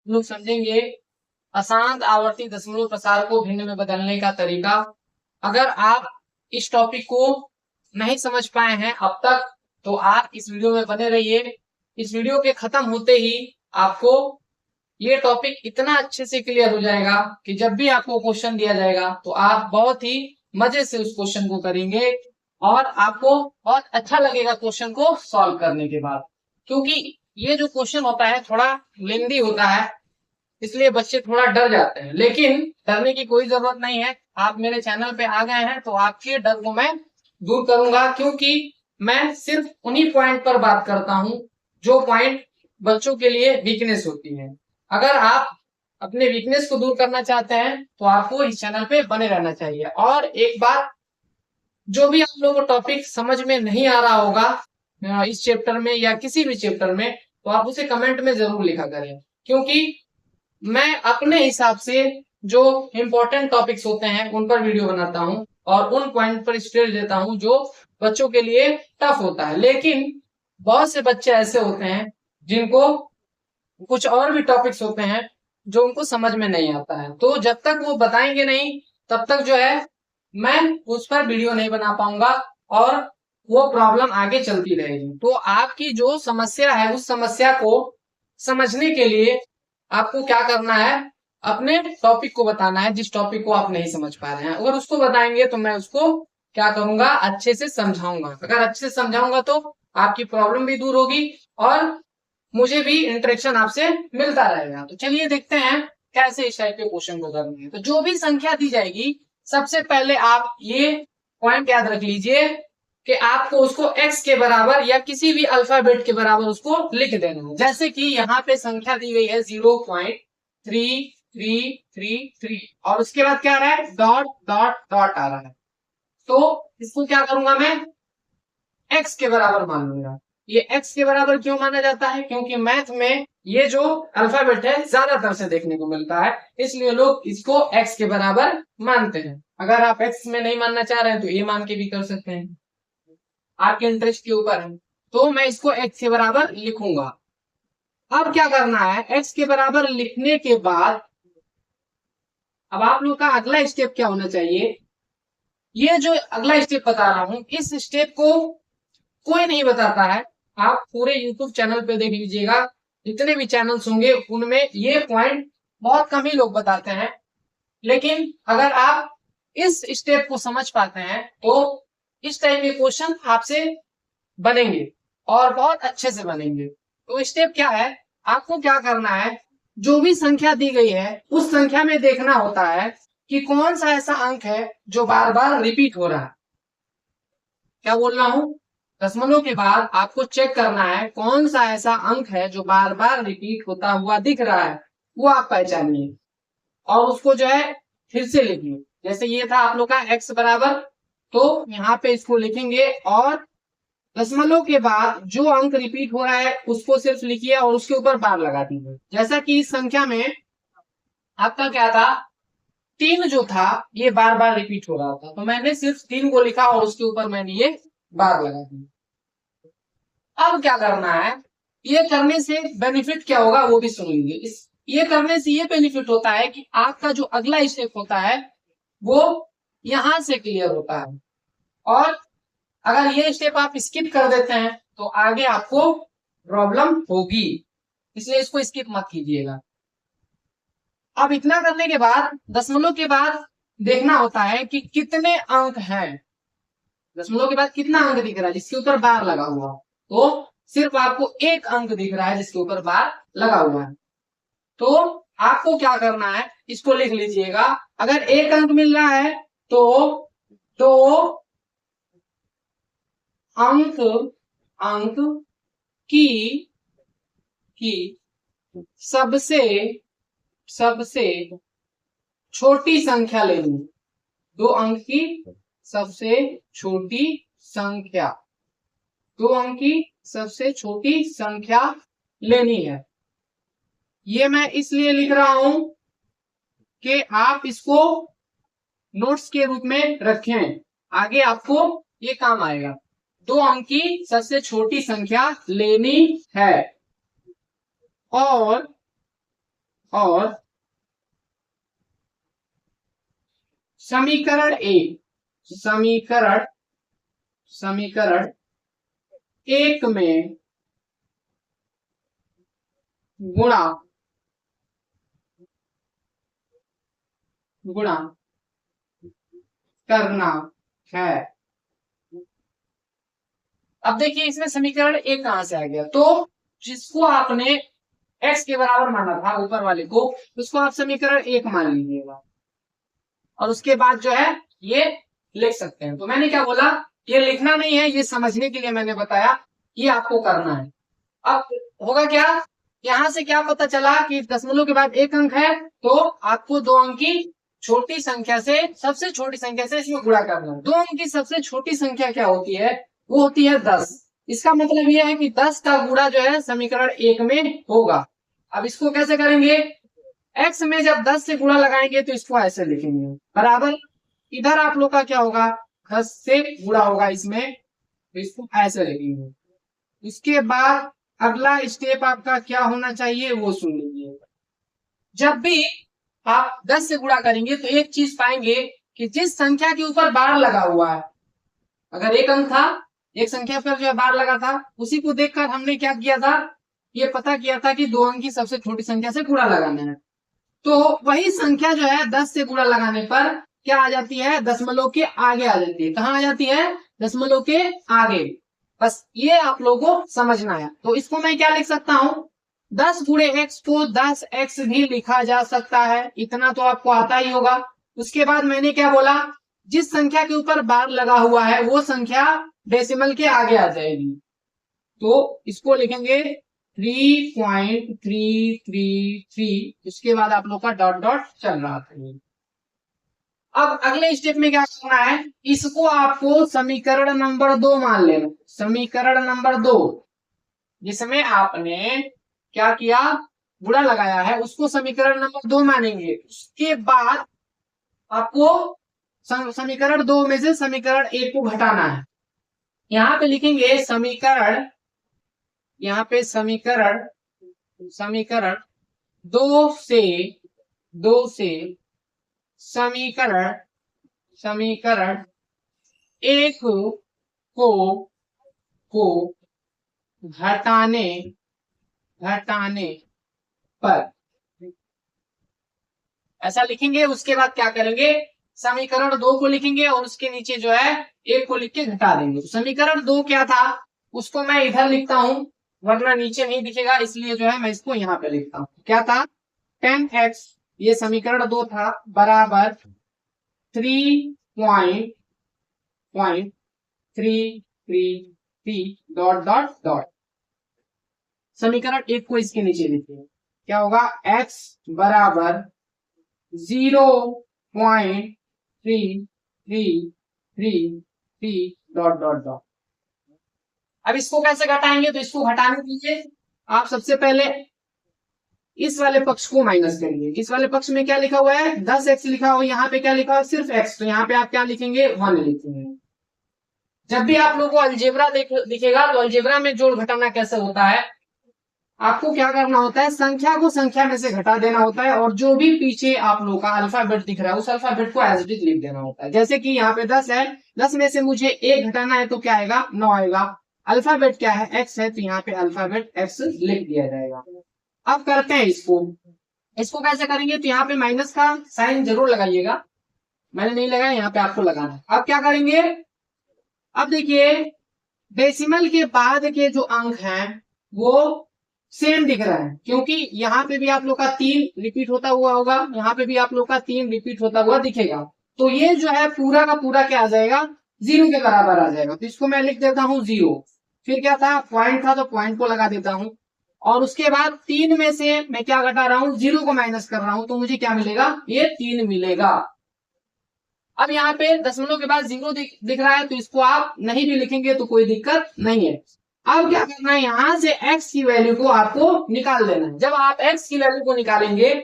लोग समझेंगे अशांत आवर्ती दशमलव प्रसार को भिन्न में बदलने का तरीका। अगर आप इस टॉपिक को नहीं समझ पाए हैं अब तक तो आप इस वीडियो में बने रहिए। इस वीडियो के खत्म होते ही आपको ये टॉपिक इतना अच्छे से क्लियर हो जाएगा कि जब भी आपको क्वेश्चन दिया जाएगा तो आप बहुत ही मजे से उस क्वेश्चन को करेंगे और आपको बहुत अच्छा लगेगा क्वेश्चन को सॉल्व करने के बाद। क्योंकि ये जो क्वेश्चन होता है थोड़ा लेंदी होता है, इसलिए बच्चे थोड़ा डर जाते हैं, लेकिन डरने की कोई जरूरत नहीं है। आप मेरे चैनल पे आ गए हैं तो आपके डर को मैं दूर करूंगा, क्योंकि मैं सिर्फ उन्हीं पॉइंट पर बात करता हूं जो पॉइंट बच्चों के लिए वीकनेस होती है। अगर आप अपने वीकनेस को दूर करना चाहते हैं तो आपको इस चैनल पे बने रहना चाहिए। और एक बात, जो भी आप लोगों को टॉपिक समझ में नहीं आ रहा होगा इस चैप्टर में या किसी भी चैप्टर में, तो आप उसे कमेंट में जरूर लिखा करें, क्योंकि मैं अपने हिसाब से जो इम्पोर्टेंट टॉपिक्स होते हैं उन पर वीडियो बनाता हूं और उन पॉइंट पर स्ट्रेस देता हूं जो बच्चों के लिए टफ होता है। लेकिन बहुत से बच्चे ऐसे होते हैं जिनको कुछ और भी टॉपिक्स होते हैं जो उनको समझ में नहीं आता है, तो जब तक वो बताएंगे नहीं तब तक जो है मैं उस पर वीडियो नहीं बना पाऊंगा और वो प्रॉब्लम आगे चलती रहेगी। तो आपकी जो समस्या है उस समस्या को समझने के लिए आपको क्या करना है, अपने टॉपिक को बताना है जिस टॉपिक को आप नहीं समझ पा रहे हैं। अगर उसको बताएंगे तो मैं उसको क्या करूंगा, अच्छे से समझाऊंगा। अगर अच्छे से समझाऊंगा तो आपकी प्रॉब्लम भी दूर होगी और मुझे भी इंटरेक्शन आपसे मिलता रहेगा। तो चलिए देखते हैं कैसे इस टाइप के क्वेश्चन को करनी है। तो जो भी संख्या दी जाएगी सबसे पहले आप ये पॉइंट याद रख लीजिए कि आपको उसको x के बराबर या किसी भी अल्फाबेट के बराबर उसको लिख देना है। जैसे कि यहाँ पे संख्या दी गई है 0.3333 और उसके बाद क्या आ रहा है, डॉट डॉट डॉट आ रहा है। तो इसको क्या करूंगा मैं, x के बराबर मान लूंगा। ये x के बराबर क्यों माना जाता है, क्योंकि मैथ में ये जो अल्फाबेट है ज्यादातर से देखने को मिलता है, इसलिए लोग इसको x के बराबर मानते हैं। अगर आप x में नहीं मानना चाह रहे हैं तो ये मान के भी कर सकते हैं, आपके इंटरेस्ट के ऊपर है। तो मैं इसको x के बराबर लिखूंगा। अब क्या करना है, x के बराबर लिखने के बाद अब आप लोग का अगला स्टेप क्या होना चाहिए, ये जो अगला स्टेप बता रहा हूं इस स्टेप को कोई नहीं बताता है। आप पूरे यूट्यूब चैनल पे देख लीजिएगा, जितने भी चैनल्स होंगे उनमें ये पॉइंट बहुत कम ही लोग बताते हैं। लेकिन अगर आप इस स्टेप को समझ पाते हैं तो इस टाइप के क्वेश्चन आपसे बनेंगे और बहुत अच्छे से बनेंगे। तो स्टेप क्या है, आपको क्या करना है, जो भी संख्या दी गई है उस संख्या में देखना होता है कि कौन सा ऐसा अंक है जो बार बार रिपीट हो रहा है। क्या बोल रहा हूं, दशमलव के बाद आपको चेक करना है कौन सा ऐसा अंक है जो बार बार रिपीट होता हुआ दिख रहा है, वो आप पहचानिए और उसको जो है फिर से लिखिए। जैसे ये था आप लोग का x बराबर, तो यहाँ पे इसको लिखेंगे और दशमलव के बाद जो अंक रिपीट हो रहा है उसको सिर्फ लिखिए और उसके ऊपर बार लगा दीजिए। जैसा कि इस संख्या में आपका क्या था, 3 जो था ये बार बार रिपीट हो रहा था, तो मैंने सिर्फ 3 को लिखा और उसके ऊपर मैंने ये बार लगा दी। अब क्या करना है, ये करने से बेनिफिट क्या होगा वो भी सुन लीजिए। इस ये करने से ये बेनिफिट होता है कि आपका जो अगला स्टेप होता है वो यहां से क्लियर होता है, और अगर ये स्टेप आप स्किप कर देते हैं तो आगे आपको प्रॉब्लम होगी, इसलिए इसको स्किप मत कीजिएगा। अब इतना करने के बाद दशमलव के बाद देखना होता है कि कितने अंक हैं। दशमलव के बाद कितना अंक दिख रहा है जिसके ऊपर बार लगा हुआ, तो सिर्फ आपको एक अंक दिख रहा है जिसके ऊपर बार लगा हुआ है। तो आपको क्या करना है, इसको लिख लीजिएगा। अगर एक अंक मिल रहा है तो 2 अंक अंक की सबसे सबसे छोटी संख्या लेनी, 2 अंक की सबसे छोटी संख्या, 2 अंक की सबसे छोटी संख्या लेनी है। ये मैं इसलिए लिख रहा हूं कि आप इसको नोट्स के रूप में रखें, आगे आपको ये काम आएगा। 2 अंक की सबसे छोटी संख्या लेनी है और और समीकरण एक में गुणा करना है। अब देखिए इसमें समीकरण एक कहां से आ गया, तो जिसको आपने x के बराबर माना था ऊपर वाले को, उसको आप समीकरण एक मान लीजिएगा और उसके बाद जो है ये लिख सकते हैं। तो मैंने क्या बोला, ये लिखना नहीं है, ये समझने के लिए मैंने बताया, ये आपको करना है। अब होगा क्या, यहां से क्या पता चला कि दशमलव के बाद एक अंक है, तो आपको दो अंक की छोटी संख्या से, सबसे छोटी संख्या से इसमें गुणा करना है। दो अंक की सबसे छोटी संख्या क्या होती है, वो होती है 10। इसका मतलब यह है कि 10 का गुणा जो है समीकरण एक में होगा। अब इसको कैसे करेंगे, x में जब 10 से गुणा लगाएंगे तो इसको ऐसे लिखेंगे बराबर, इधर आप लोग का क्या होगा, 10 से गुणा होगा इसमें, तो इसको ऐसे लिखेंगे। इसके बाद अगला स्टेप आपका क्या होना चाहिए वो सुन लीजिए। जब भी आप 10 से गुणा करेंगे तो एक चीज पाएंगे कि जिस संख्या के ऊपर बार लगा हुआ है, अगर एक अंक था, एक संख्या पर जो है बार लगा था, उसी को देखकर हमने क्या किया था, ये पता किया था कि दो अंक की सबसे छोटी संख्या से गुणा लगाना है। तो वही संख्या जो है 10 से गुणा लगाने पर क्या आ जाती है, दशमलव के आगे आ जाती है। कहाँ आ जाती है, दशमलव के आगे। बस ये आप लोगों को समझना है। तो इसको मैं क्या लिख सकता हूँ, 10 गुणे x को 10x भी लिखा जा सकता है, इतना तो आपको आता ही होगा। उसके बाद मैंने क्या बोला, जिस संख्या के ऊपर बार लगा हुआ है वो संख्या डेसिमल के आगे आ जाएगी, तो इसको लिखेंगे 3.333। उसके बाद आप लोग का डॉट डॉट चल रहा था। अब अगले स्टेप में क्या करना है, इसको आपको समीकरण नंबर 2 मान लेना। समीकरण नंबर 2 जिसमें आपने क्या किया, गुणा लगाया है, उसको समीकरण नंबर 2 मानेंगे। उसके बाद आपको समीकरण 2 में से समीकरण 1 को घटाना है। यहां पे लिखेंगे समीकरण, यहाँ पे समीकरण 2 से समीकरण 1 को घटाने पर ऐसा लिखेंगे। उसके बाद क्या करेंगे, समीकरण 2 को लिखेंगे और उसके नीचे जो है 1 को लिख के घटा देंगे। समीकरण 2 क्या था, उसको मैं इधर लिखता हूं, वरना नीचे नहीं दिखेगा, इसलिए जो है मैं इसको यहाँ पे लिखता हूँ। क्या था, 10x, ये समीकरण 2 था, बराबर 3.333 डॉट डॉट डॉट। समीकरण 1 को इसके नीचे लिखिए, क्या होगा, x बराबर 0.333 डॉट डॉट डॉट। अब इसको कैसे घटाएंगे, तो इसको घटाने के लिए आप सबसे पहले इस वाले पक्ष को माइनस करेंगे। इस वाले पक्ष में क्या लिखा हुआ है, 10x लिखा हुआ, यहाँ पे क्या लिखा हुआ, सिर्फ x, तो यहाँ पे आप क्या लिखेंगे, 1 लिखेंगे। जब भी आप लोगों को अलजेब्रा दिखेगा तो अलजेब्रा में जोड़ घटाना कैसे होता है, आपको क्या करना होता है, संख्या को संख्या में से घटा देना होता है, और जो भी पीछे आप लोग का अल्फाबेट दिख रहा है उस अल्फाबेट को एज इट इज लिख देना होता है। जैसे कि यहाँ पे 10 है, 10 में से मुझे 1 घटाना है तो क्या आएगा, 9 आएगा। अल्फाबेट क्या है, x है, तो यहाँ पे अल्फाबेट x लिख दिया जाएगा। अब करते हैं इसको कैसे करेंगे, तो यहाँ पे माइनस का साइन जरूर लगाइएगा, मैंने नहीं लगाया, यहाँ पे आपको लगाना है। अब क्या करेंगे, अब देखिए डेसिमल के बाद के जो अंक हैं वो सेम दिख रहा है, क्योंकि यहाँ पे भी आप लोग का 3 रिपीट होता हुआ होगा, यहाँ पे भी आप लोग का 3 रिपीट होता हुआ दिखेगा। तो ये जो है पूरा का पूरा क्या आ जाएगा, 0 के बराबर आ जाएगा। तो इसको मैं लिख देता हूँ 0। फिर क्या था, पॉइंट था, तो पॉइंट को लगा देता हूँ, और उसके बाद 3 में से मैं क्या घटा रहा हूँ, 0 को माइनस कर रहा हूँ, तो मुझे क्या मिलेगा, ये 3 मिलेगा। अब यहाँ पे दशमलव के बाद 0 दिख रहा है, तो इसको आप नहीं भी लिखेंगे तो कोई दिक्कत नहीं है। अब क्या करना है, यहां से x की वैल्यू को आपको निकाल देना है। जब आप x की वैल्यू को निकालेंगे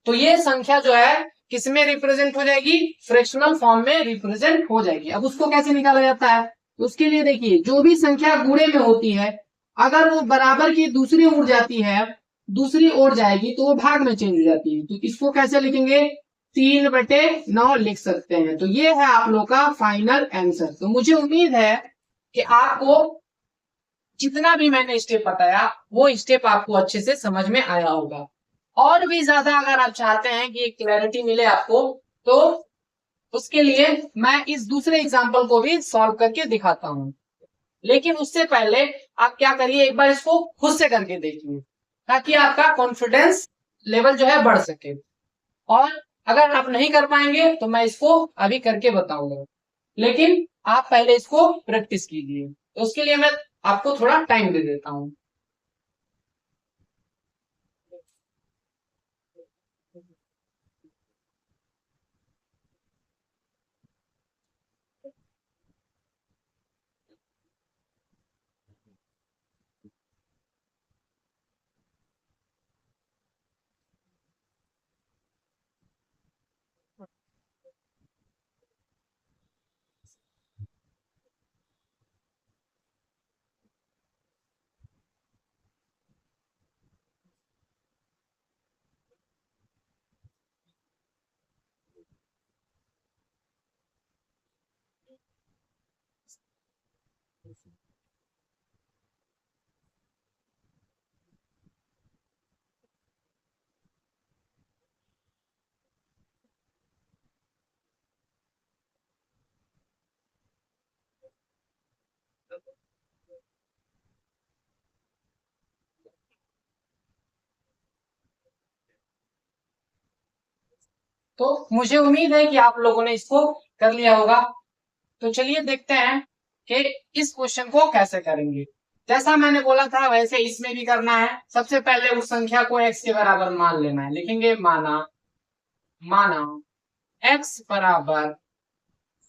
तो ये संख्या जो है किसमें रिप्रेजेंट हो जाएगी, फ्रैक्शनल फॉर्म में रिप्रेजेंट हो जाएगी। अब उसको कैसे निकाला जाता है, उसके लिए देखिए, जो भी संख्या गुणे में होती है, अगर वो बराबर की दूसरी उड़ जाती है दूसरी ओर जाएगी तो वो भाग में चेंज हो जाती है। तो इसको कैसे लिखेंगे, 3/9 लिख सकते हैं। तो ये है आप लोग का फाइनल आंसर। तो मुझे उम्मीद है कि आपको जितना भी मैंने स्टेप बताया वो स्टेप आपको अच्छे से समझ में आया होगा। और भी ज्यादा अगर आप चाहते हैं कि क्लैरिटी मिले आपको, तो उसके लिए मैं इस दूसरे एग्जाम्पल को भी सॉल्व करके दिखाता हूं। लेकिन उससे पहले आप क्या करिए, एक बार इसको खुद से करके देखिए, ताकि आपका कॉन्फिडेंस लेवल जो है बढ़ सके। और अगर आप नहीं कर पाएंगे तो मैं इसको अभी करके बताऊंगा, लेकिन आप पहले इसको प्रैक्टिस कीजिए। तो उसके लिए मैं आपको थोड़ा टाइम दे देता हूं। तो मुझे उम्मीद है कि आप लोगों ने इसको कर लिया होगा। तो चलिए देखते हैं कि इस क्वेश्चन को कैसे करेंगे। जैसा मैंने बोला था वैसे इसमें भी करना है। सबसे पहले उस संख्या को x के बराबर मान लेना है। लिखेंगे माना माना x बराबर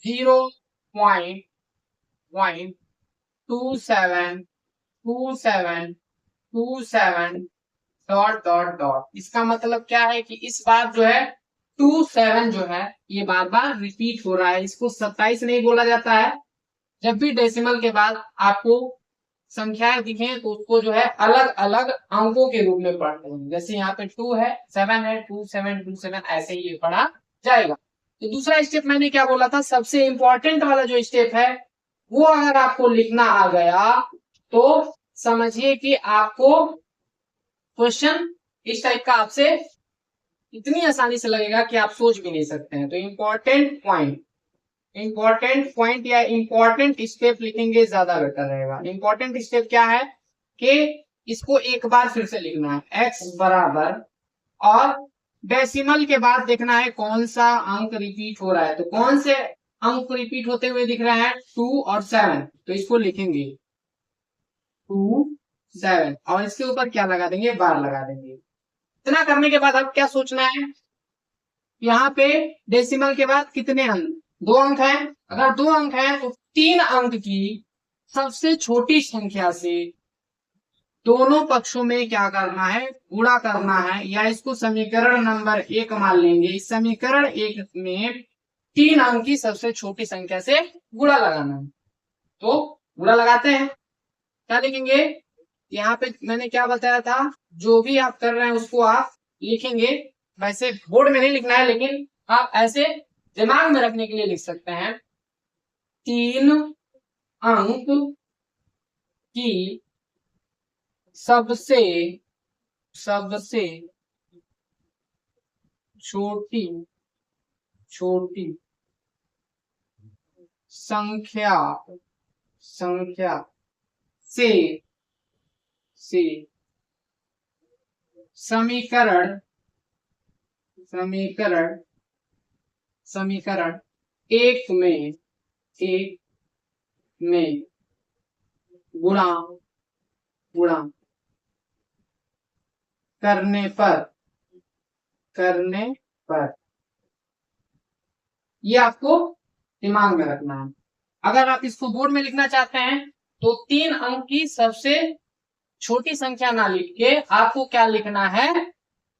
0.2727 डॉट डॉट डॉट। इसका मतलब क्या है कि इस बार जो है 27 जो है ये बार बार रिपीट हो रहा है। इसको 27 नहीं बोला जाता है। जब भी डेसिमल के बाद आपको संख्याएं दिखें तो उसको जो है अलग अलग अंकों के रूप में पढ़ते हैं। जैसे यहाँ पे 2 है, 7 है, 2727 ऐसे ही ये पढ़ा जाएगा। तो दूसरा स्टेप मैंने क्या बोला था, सबसे इंपॉर्टेंट वाला जो स्टेप है वो अगर आपको लिखना आ गया तो समझिए कि आपको क्वेश्चन इस टाइप का आपसे इतनी आसानी से लगेगा कि आप सोच भी नहीं सकते हैं। तो इंपॉर्टेंट पॉइंट या इंपॉर्टेंट स्टेप लिखेंगे ज्यादा बेटर रहेगा। इंपॉर्टेंट स्टेप क्या है कि इसको एक बार फिर से लिखना है, x बराबर, और डेसिमल के बाद देखना है कौन सा अंक रिपीट हो रहा है। तो कौन से अंक रिपीट होते हुए दिख रहे हैं, 2 और 7। तो इसको लिखेंगे 2 7 और इसके ऊपर क्या लगा देंगे, बार लगा देंगे। इतना करने के बाद अब क्या सोचना है, यहाँ पे डेसिमल के बाद कितने अंक, 2 अंक है। अगर 2 अंक है तो 3 अंक की सबसे छोटी संख्या से दोनों पक्षों में क्या करना है, गुणा करना है, या इसको समीकरण नंबर 1 मान लेंगे। इस समीकरण 1 में 3 अंक की सबसे छोटी संख्या से गुणा लगाना है। तो गुणा लगाते हैं, क्या लिखेंगे, यहाँ पे मैंने क्या बताया था, जो भी आप कर रहे हैं उसको आप लिखेंगे। वैसे बोर्ड में नहीं लिखना है, लेकिन आप ऐसे दिमाग में रखने के लिए लिख सकते हैं। 3 अंक की सबसे सबसे छोटी छोटी संख्या संख्या से समीकरण समीकरण समीकरण एक में गुणा गुणा करने पर ये आपको दिमाग में रखना है। अगर आप इसको बोर्ड में लिखना चाहते हैं तो 3 अंक की सबसे छोटी संख्या ना लिख के आपको क्या लिखना है,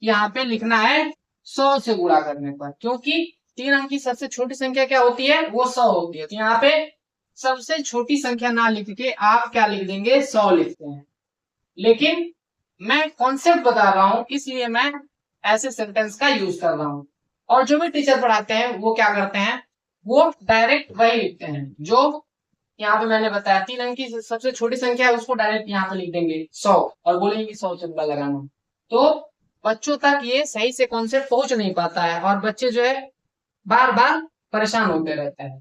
यहाँ पे लिखना है 100 से गुणा करने पर। क्योंकि 3 अंक की सबसे छोटी संख्या क्या होती है, वो 100 होती है। तो यहाँ पे सबसे छोटी संख्या ना लिख के आप क्या लिख देंगे, 100 लिखते हैं। लेकिन मैं कॉन्सेप्ट बता रहा हूं, इसलिए मैं ऐसे सेंटेंस का यूज कर रहा हूं। और जो भी टीचर पढ़ाते हैं वो क्या करते हैं, वो डायरेक्ट वही लिखते हैं जो यहाँ पे मैंने बताया। 3 अंक की सबसे छोटी संख्या है उसको डायरेक्ट यहाँ पे लिख देंगे 100 और बोलेंगे कि 100 चंदा लगाना। तो बच्चों तक ये सही से कॉन्सेप्ट पहुंच नहीं पाता है और बच्चे जो है बार बार परेशान होते रहते हैं।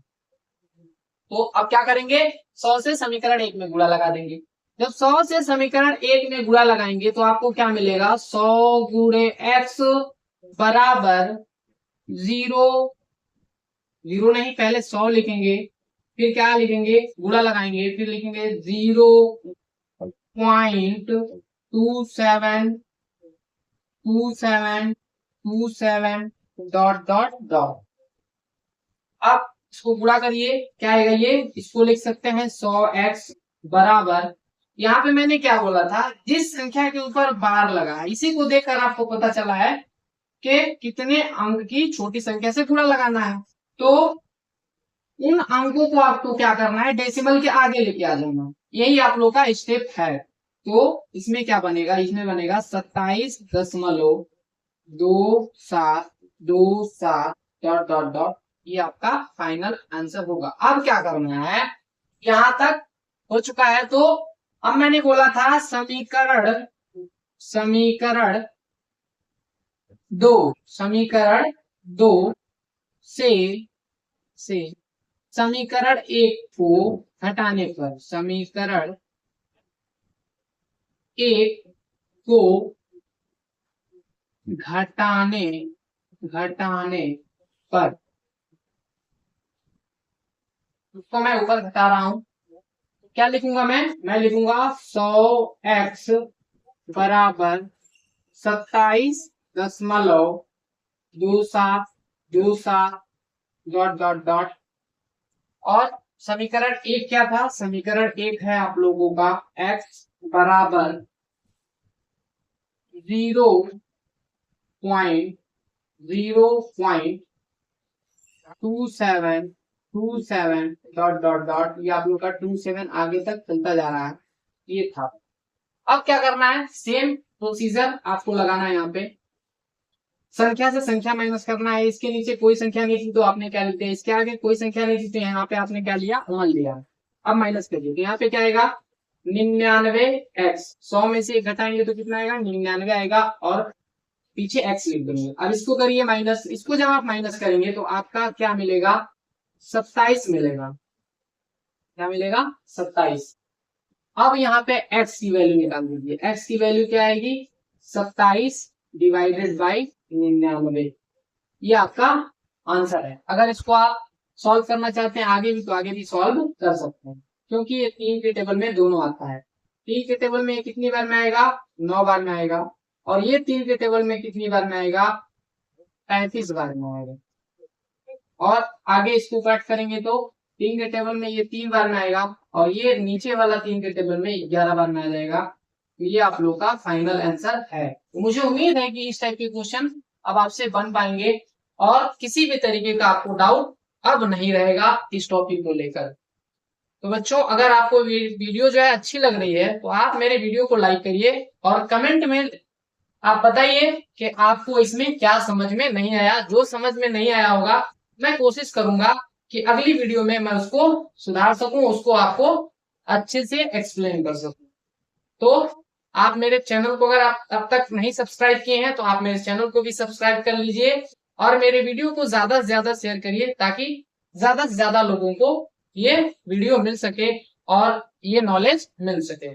तो अब क्या करेंगे, 100 से समीकरण 1 में गुणा लगा देंगे। जब 100 से समीकरण 1 में गुणा लगाएंगे तो आपको क्या मिलेगा, 100 गुणे x बराबर 0, 0 नहीं, पहले 100 लिखेंगे, फिर क्या लिखेंगे, गुणा लगाएंगे, फिर लिखेंगे 0.272727 डॉट डॉट डॉट। अब इसको गुणा करिए, क्या आएगा ये, इसको लिख सकते हैं 100x बराबर, यहाँ पे मैंने क्या बोला था, जिस संख्या के ऊपर बार लगा इसी को देखकर आपको पता चला है कि कितने अंक की छोटी संख्या से गुणा लगाना है। तो उन अंकों को आपको क्या करना है, डेसिमल के आगे लेके आ जाना, यही आप लोग का स्टेप है। तो इसमें क्या बनेगा, इसमें बनेगा 27.2727 डॉट डॉट डॉट, ये आपका फाइनल आंसर होगा। अब क्या करना है, यहां तक हो चुका है। तो अब मैंने बोला था समीकरण समीकरण समीकरण 2 से समीकरण 1 को हटाने पर, समीकरण 1 को घटाने पर, उसको मैं ऊपर घटा रहा हूं, क्या लिखूंगा मैं लिखूंगा 100x बराबर 27.27 डॉट डॉट डॉट। और समीकरण 1 क्या था, समीकरण 1 है आप लोगों का x बराबर 0.2727 डॉट डॉट डॉट, ये आप लोग का 27 आगे तक चलता जा रहा है, ये था। अब क्या करना है, सेम प्रोसीजर आपको लगाना है, यहाँ पे संख्या से संख्या माइनस करना है। इसके नीचे कोई संख्या नहीं थी तो आपने क्या लिख दिया, इसके आगे कोई संख्या नहीं थी तो यहाँ पे आपने क्या लिया, 1 लिया। अब माइनस करिए तो यहाँ पे क्या आएगा, 99x, 100 में से 1 घटाएंगे तो कितना आएगा, 99 आएगा, और पीछे x लिख देंगे। अब इसको करिए माइनस, इसको जब आप माइनस करेंगे तो आपका क्या मिलेगा, 27 मिलेगा। क्या मिलेगा, 27। अब यहाँ पे x की वैल्यू निकाल दीजिए, x की वैल्यू क्या आएगी, 27 डिवाइडेड बाई 99, ये आपका आंसर है। अगर इसको आप सॉल्व करना चाहते हैं आगे भी तो आगे भी सॉल्व कर सकते हैं, क्योंकि ये 3 के टेबल में दोनों आता है। 3 के टेबल में कितनी बार में आएगा, 9 बार में आएगा, और ये 3 के टेबल में कितनी बार में आएगा, 35 बार में आएगा। और आगे इसको कट करेंगे तो 3 के टेबल में ये 3 बार में आएगा, और ये नीचे वाला 3 के टेबल में 11 बार में आ जाएगा। तो ये आप लोग का फाइनल आंसर है। तो मुझे उम्मीद है कि इस टाइप के क्वेश्चन अब आपसे बन पाएंगे और किसी भी तरीके का आपको डाउट अब नहीं रहेगा इस टॉपिक को लेकर। तो बच्चों, अगर आपको वीडियो जो है अच्छी लग रही है तो आप मेरे वीडियो को लाइक करिए और कमेंट में आप बताइए कि आपको इसमें क्या समझ में नहीं आया। जो समझ में नहीं आया होगा मैं कोशिश करूंगा कि अगली वीडियो में मैं उसको सुधार सकूं, उसको आपको अच्छे से एक्सप्लेन कर सकूं। तो आप मेरे चैनल को अगर आप अब तक नहीं सब्सक्राइब किए हैं तो आप मेरे चैनल को भी सब्सक्राइब कर लीजिए और मेरे वीडियो को ज्यादा से ज्यादा शेयर करिए ताकि ज्यादा से ज्यादा लोगों को ये वीडियो मिल सके और ये नॉलेज मिल सके।